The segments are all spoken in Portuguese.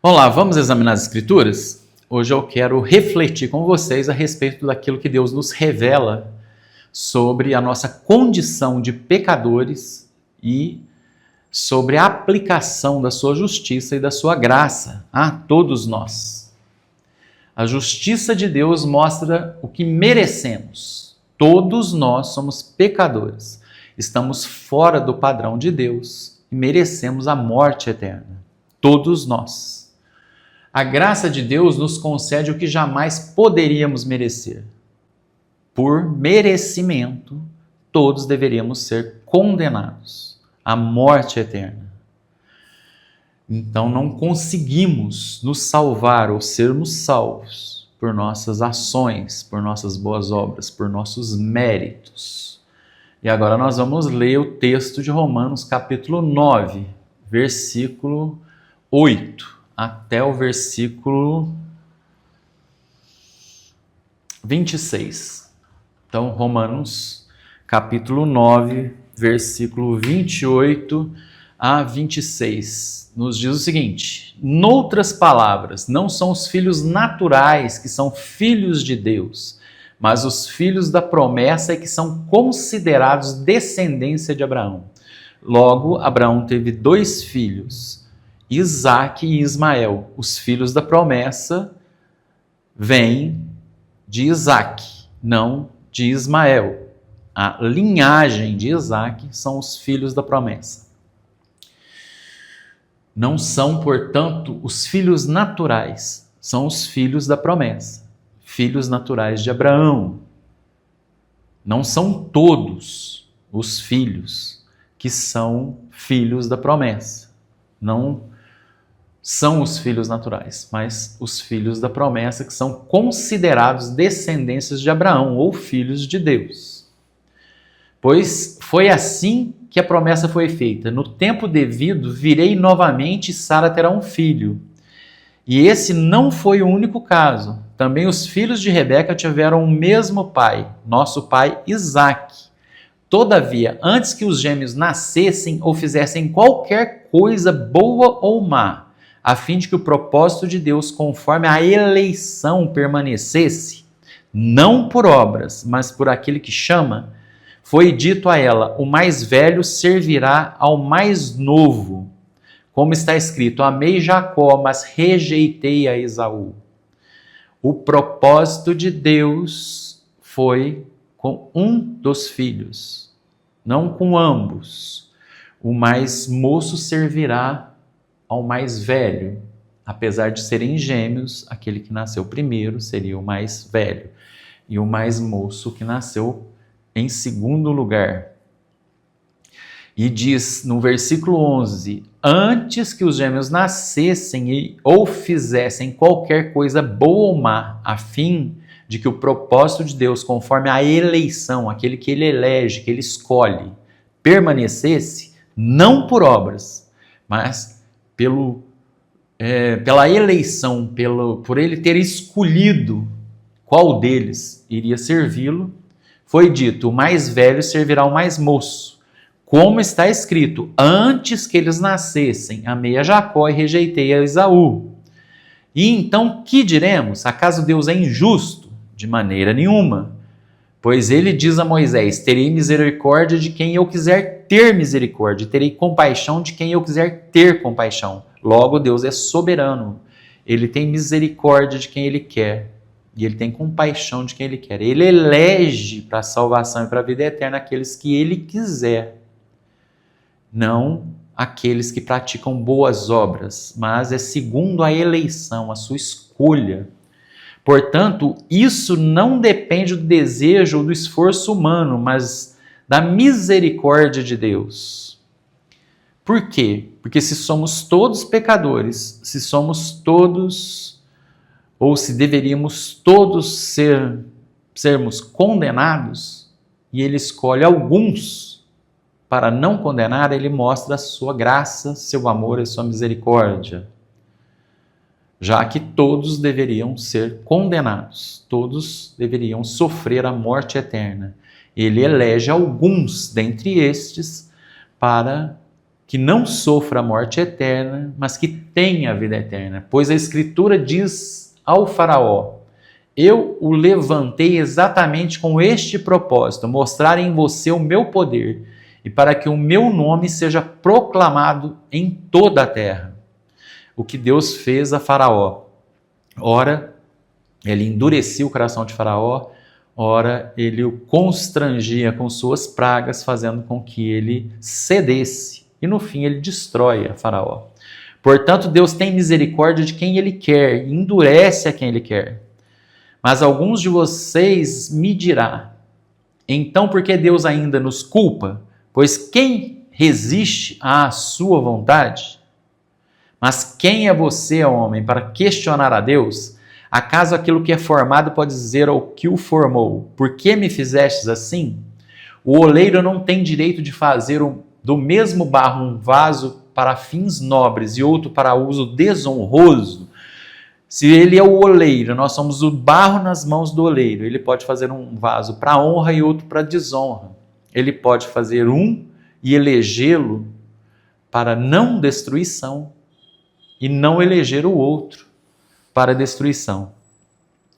Olá, vamos examinar as Escrituras? Hoje eu quero refletir com vocês a respeito daquilo que Deus nos revela sobre a nossa condição de pecadores e sobre a aplicação da sua justiça e da sua graça a todos nós. A justiça de Deus mostra o que merecemos. Todos nós somos pecadores. Estamos fora do padrão de Deus e merecemos a morte eterna. Todos nós. A graça de Deus nos concede o que jamais poderíamos merecer. Por merecimento, todos deveríamos ser condenados à morte eterna. Então não conseguimos nos salvar ou sermos salvos por nossas ações, por nossas boas obras, por nossos méritos. E agora nós vamos ler o texto de Romanos capítulo 9, versículo 8. Até o versículo 26. Então, Romanos, capítulo 9, versículo 28 a 26, nos diz o seguinte: noutras palavras, não são os filhos naturais que são filhos de Deus, mas os filhos da promessa é que são considerados descendência de Abraão. Logo, Abraão teve 2 filhos, Isaque e Ismael. Os filhos da promessa vêm de Isaque, não de Ismael. A linhagem de Isaque são os filhos da promessa. Não são, portanto, os filhos naturais, são os filhos da promessa, filhos naturais de Abraão. Não são todos os filhos que são filhos da promessa. Não são os filhos naturais, mas os filhos da promessa que são considerados descendências de Abraão ou filhos de Deus. Pois foi assim que a promessa foi feita: no tempo devido virei novamente e Sara terá um filho. E esse não foi o único caso. Também os filhos de Rebeca tiveram o mesmo pai, nosso pai Isaque. Todavia, antes que os gêmeos nascessem ou fizessem qualquer coisa boa ou má, a fim de que o propósito de Deus, conforme a eleição, permanecesse, não por obras, mas por aquele que chama, foi dito a ela: o mais velho servirá ao mais novo. Como está escrito: amei Jacó, mas rejeitei a Esaú. O propósito de Deus foi com um dos filhos, não com ambos. O mais moço servirá ao mais velho. Apesar de serem gêmeos, aquele que nasceu primeiro seria o mais velho, e o mais moço que nasceu em segundo lugar. E diz no versículo 11: antes que os gêmeos nascessem ou fizessem qualquer coisa boa ou má, a fim de que o propósito de Deus, conforme a eleição, aquele que ele elege, que ele escolhe, permanecesse, não por obras, mas pela eleição, por ele ter escolhido qual deles iria servi-lo, foi dito: o mais velho servirá ao mais moço. Como está escrito: antes que eles nascessem, amei a Jacó e rejeitei a Esaú. E então que diremos? Acaso Deus é injusto? De maneira nenhuma. Pois ele diz a Moisés: terei misericórdia de quem eu quiser ter misericórdia, terei compaixão de quem eu quiser ter compaixão. Logo, Deus é soberano. Ele tem misericórdia de quem ele quer e ele tem compaixão de quem ele quer. Ele elege para a salvação e para a vida eterna aqueles que ele quiser, não aqueles que praticam boas obras, mas é segundo a eleição, a sua escolha. Portanto, isso não depende do desejo ou do esforço humano, mas da misericórdia de Deus. Por quê? Porque se somos todos pecadores, se somos todos, ou se deveríamos todos sermos condenados, e ele escolhe alguns para não condenar, ele mostra a sua graça, seu amor e sua misericórdia. Já que todos deveriam ser condenados, todos deveriam sofrer a morte eterna. Ele elege alguns dentre estes para que não sofra a morte eterna, mas que tenha a vida eterna. Pois a Escritura diz ao faraó: eu o levantei exatamente com este propósito, mostrar em você o meu poder, e para que o meu nome seja proclamado em toda a terra. O que Deus fez a Faraó. Ora, ele endurecia o coração de Faraó, ora, ele o constrangia com suas pragas, fazendo com que ele cedesse. E no fim ele destrói a Faraó. Portanto, Deus tem misericórdia de quem ele quer, e endurece a quem ele quer. Mas alguns de vocês me dirão: então por que Deus ainda nos culpa? Pois quem resiste à sua vontade? Mas quem é você, homem, para questionar a Deus? Acaso aquilo que é formado pode dizer ao que o formou: por que me fizestes assim? O oleiro não tem direito de fazer do mesmo barro um vaso para fins nobres e outro para uso desonroso? Se ele é o oleiro, nós somos o barro nas mãos do oleiro, ele pode fazer um vaso para honra e outro para desonra. Ele pode fazer um e elegê-lo para não destruição e não eleger o outro para destruição.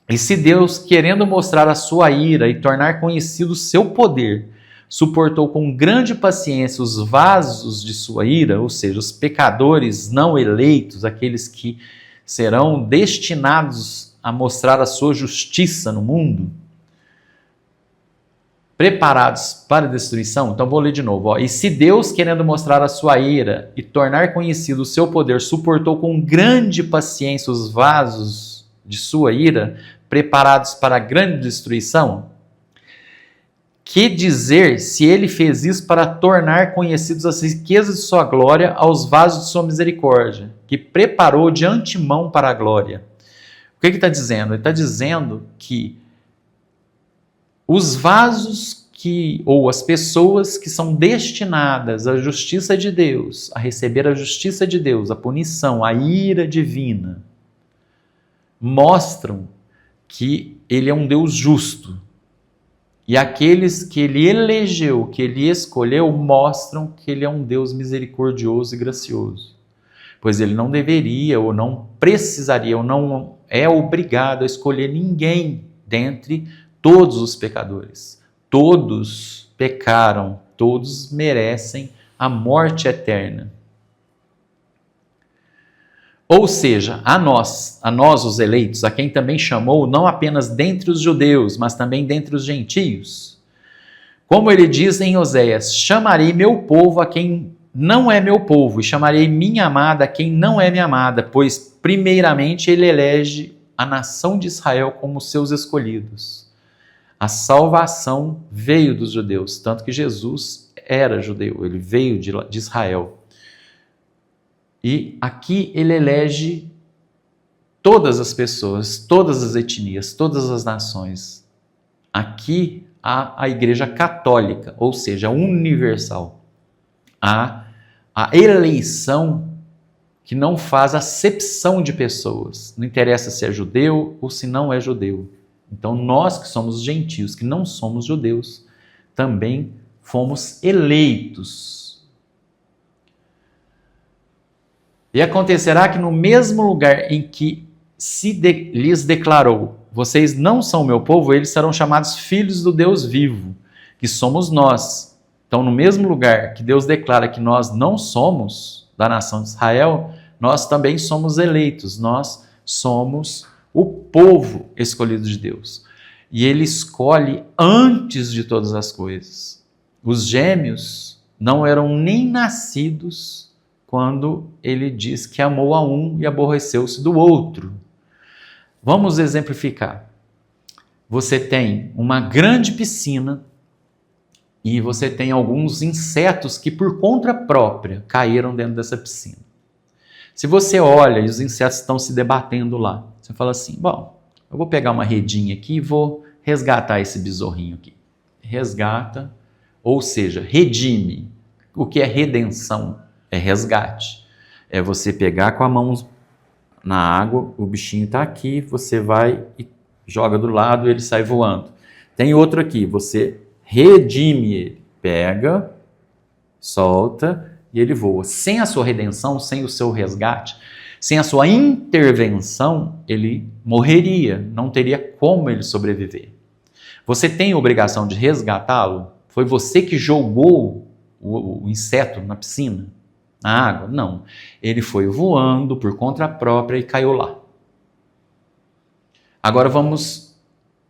E se Deus, querendo mostrar a sua ira e tornar conhecido o seu poder, suportou com grande paciência os vasos de sua ira, ou seja, os pecadores não eleitos, aqueles que serão destinados a mostrar a sua justiça no mundo, preparados para a destruição. Então vou ler de novo. E se Deus, querendo mostrar a sua ira e tornar conhecido o seu poder, suportou com grande paciência os vasos de sua ira, preparados para a grande destruição, que dizer se ele fez isso para tornar conhecidos as riquezas de sua glória aos vasos de sua misericórdia, que preparou de antemão para a glória? O que ele está dizendo? Ele está dizendo que os vasos ou as pessoas que são destinadas à justiça de Deus, a receber a justiça de Deus, a punição, a ira divina, mostram que ele é um Deus justo. E aqueles que ele elegeu, que ele escolheu, mostram que ele é um Deus misericordioso e gracioso. Pois ele não deveria, ou não precisaria, ou não é obrigado a escolher ninguém dentre todos os pecadores. Todos pecaram, todos merecem a morte eterna. Ou seja, a nós os eleitos, a quem também chamou, não apenas dentre os judeus, mas também dentre os gentios. Como ele diz em Oséias: chamarei meu povo a quem não é meu povo, e chamarei minha amada a quem não é minha amada, pois primeiramente ele elege a nação de Israel como seus escolhidos. A salvação veio dos judeus, tanto que Jesus era judeu, ele veio de Israel. E aqui ele elege todas as pessoas, todas as etnias, todas as nações. Aqui há a Igreja Católica, ou seja, universal. Há a eleição que não faz acepção de pessoas. Não interessa se é judeu ou se não é judeu. Então nós que somos gentios, que não somos judeus, também fomos eleitos. E acontecerá que no mesmo lugar em que lhes declarou: vocês não são meu povo, eles serão chamados filhos do Deus vivo, que somos nós. Então, no mesmo lugar que Deus declara que nós não somos da nação de Israel, nós também somos eleitos, nós somos o povo escolhido de Deus. E ele escolhe antes de todas as coisas. Os gêmeos não eram nem nascidos quando ele diz que amou a um e aborreceu-se do outro. Vamos exemplificar. Você tem uma grande piscina e você tem alguns insetos que por conta própria caíram dentro dessa piscina. Se você olha e os insetos estão se debatendo lá, você fala assim: bom, eu vou pegar uma redinha aqui e vou resgatar esse besorrinho aqui. Resgata, ou seja, redime. O que é redenção? É resgate. É você pegar com a mão na água, o bichinho está aqui, você vai e joga do lado, ele sai voando. Tem outro aqui, você redime ele. Pega, solta e ele voa. Sem a sua redenção, sem o seu resgate, sem a sua intervenção, ele morreria, não teria como ele sobreviver. Você tem a obrigação de resgatá-lo? Foi você que jogou o inseto na piscina, na água? Não. Ele foi voando por conta própria e caiu lá. Agora vamos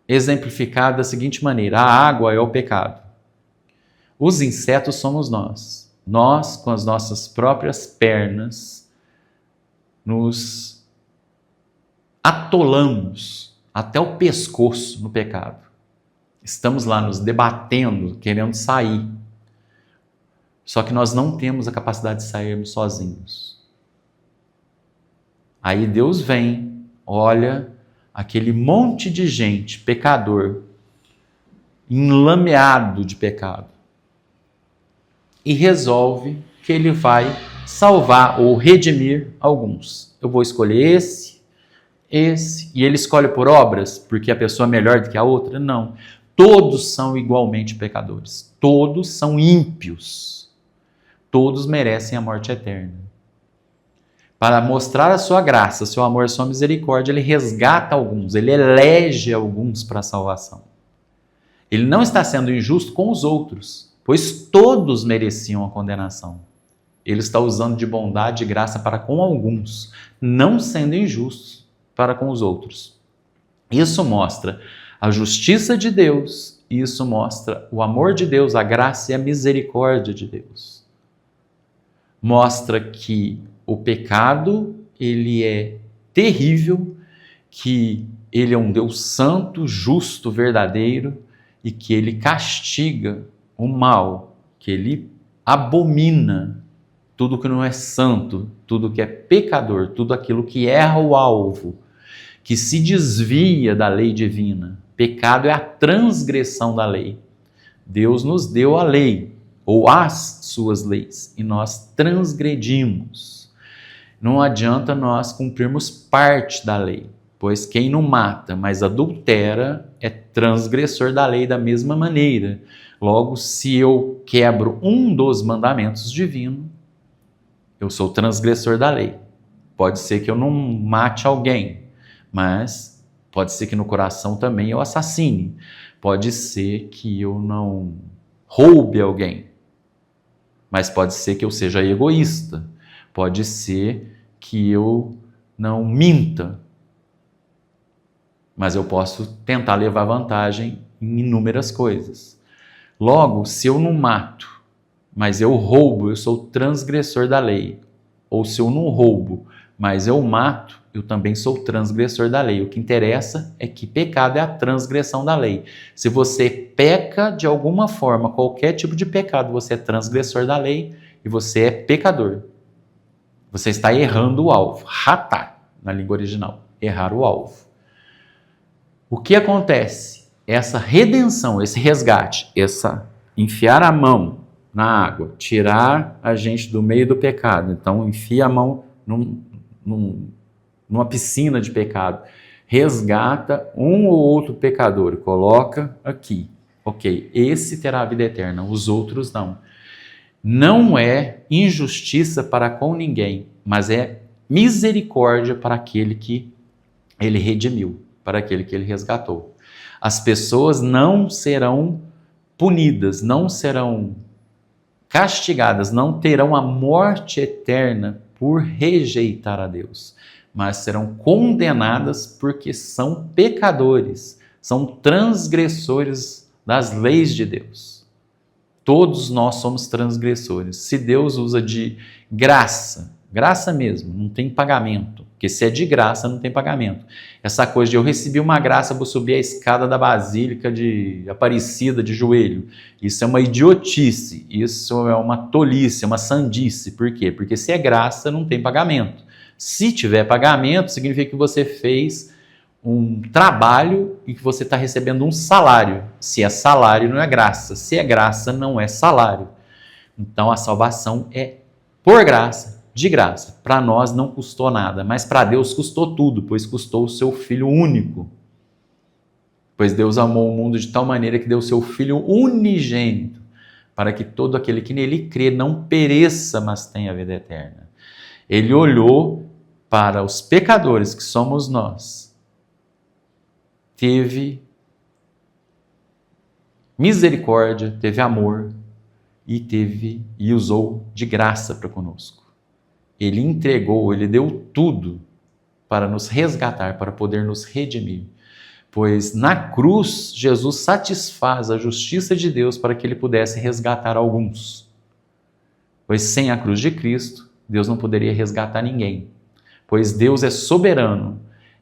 exemplificar da seguinte maneira: a água é o pecado. Os insetos somos nós. Nós, com as nossas próprias pernas, nos atolamos até o pescoço no pecado. Estamos lá nos debatendo, querendo sair. Só que nós não temos a capacidade de sairmos sozinhos. Aí Deus vem, olha aquele monte de gente, pecador, enlameado de pecado, e resolve que ele vai salvar ou redimir alguns. Eu vou escolher esse, e ele escolhe por obras, porque a pessoa é melhor do que a outra? Não. Todos são igualmente pecadores. Todos são ímpios. Todos merecem a morte eterna. Para mostrar a sua graça, seu amor, a sua misericórdia, ele resgata alguns, ele elege alguns para a salvação. Ele não está sendo injusto com os outros, pois todos mereciam a condenação. Ele está usando de bondade e graça para com alguns, não sendo injusto para com os outros. Isso mostra a justiça de Deus, isso mostra o amor de Deus, a graça e a misericórdia de Deus. Mostra que o pecado, ele é terrível, que ele é um Deus santo, justo, verdadeiro, e que ele castiga o mal, que ele abomina tudo que não é santo, tudo que é pecador, tudo aquilo que erra o alvo, que se desvia da lei divina. Pecado é a transgressão da lei. Deus nos deu a lei, ou as suas leis, e nós transgredimos. Não adianta nós cumprirmos parte da lei, pois quem não mata, mas adultera, é transgressor da lei da mesma maneira. Logo, se eu quebro um dos mandamentos divinos, eu sou transgressor da lei. Pode ser que eu não mate alguém, mas pode ser que no coração também eu assassine. Pode ser que eu não roube alguém, mas pode ser que eu seja egoísta. Pode ser que eu não minta, mas eu posso tentar levar vantagem em inúmeras coisas. Logo, se eu não mato, mas eu roubo, eu sou transgressor da lei. Ou se eu não roubo, mas eu mato, eu também sou transgressor da lei. O que interessa é que pecado é a transgressão da lei. Se você peca de alguma forma, qualquer tipo de pecado, você é transgressor da lei e você é pecador. Você está errando o alvo. Ratá, na língua original. Errar o alvo. O que acontece? Essa redenção, esse resgate, enfiar a mão na água, tirar a gente do meio do pecado. Então, enfia a mão numa piscina de pecado. Resgata um ou outro pecador, coloca aqui. Ok, esse terá a vida eterna, os outros não. Não é injustiça para com ninguém, mas é misericórdia para aquele que ele redimiu, para aquele que ele resgatou. As pessoas não serão punidas, não serão castigadas, não terão a morte eterna por rejeitar a Deus, mas serão condenadas porque são pecadores, são transgressores das leis de Deus. Todos nós somos transgressores. Se Deus usa de graça, graça mesmo, não tem pagamento, porque se é de graça não tem pagamento. Essa coisa de eu recebi uma graça, vou subir a escada da Basílica de Aparecida de joelho, isso é uma idiotice, isso é uma tolice, é uma sandice. Por quê? Porque se é graça não tem pagamento. Se tiver pagamento, significa que você fez um trabalho e que você está recebendo um salário. Se é salário, não é graça. Se é graça, não é salário. Então, a salvação é por graça, de graça. Para nós não custou nada, mas para Deus custou tudo, pois custou o seu Filho único. Pois Deus amou o mundo de tal maneira que deu o seu Filho unigênito, para que todo aquele que nele crê não pereça, mas tenha a vida eterna. Ele olhou para os pecadores, que somos nós, teve misericórdia, teve amor e usou de graça para conosco. Ele entregou, ele deu tudo para nos resgatar, para poder nos redimir. Pois na cruz, Jesus satisfaz a justiça de Deus para que ele pudesse resgatar alguns. Pois sem a cruz de Cristo, Deus não poderia resgatar ninguém. Pois Deus é soberano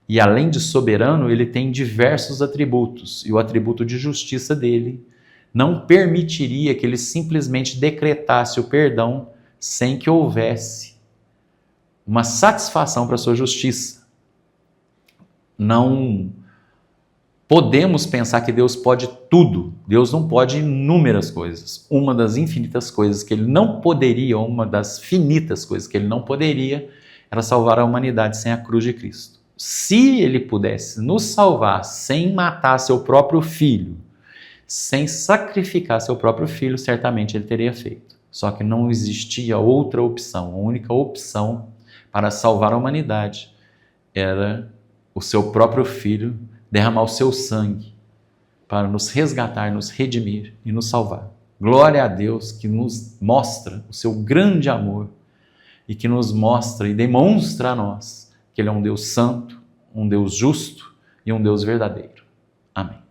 e, além de soberano, ele tem diversos atributos. E o atributo de justiça dele não permitiria que ele simplesmente decretasse o perdão sem que houvesse uma satisfação para a sua justiça. Não podemos pensar que Deus pode tudo. Deus não pode inúmeras coisas. Uma das infinitas coisas que ele não poderia, uma das finitas coisas que ele não poderia, era salvar a humanidade sem a cruz de Cristo. Se ele pudesse nos salvar sem matar seu próprio filho, sem sacrificar seu próprio filho, certamente ele teria feito. Só que não existia outra opção. A única opção para salvar a humanidade era o seu próprio filho derramar o seu sangue para nos resgatar, nos redimir e nos salvar. Glória a Deus que nos mostra o seu grande amor e que nos mostra e demonstra a nós que Ele é um Deus santo, um Deus justo e um Deus verdadeiro. Amém.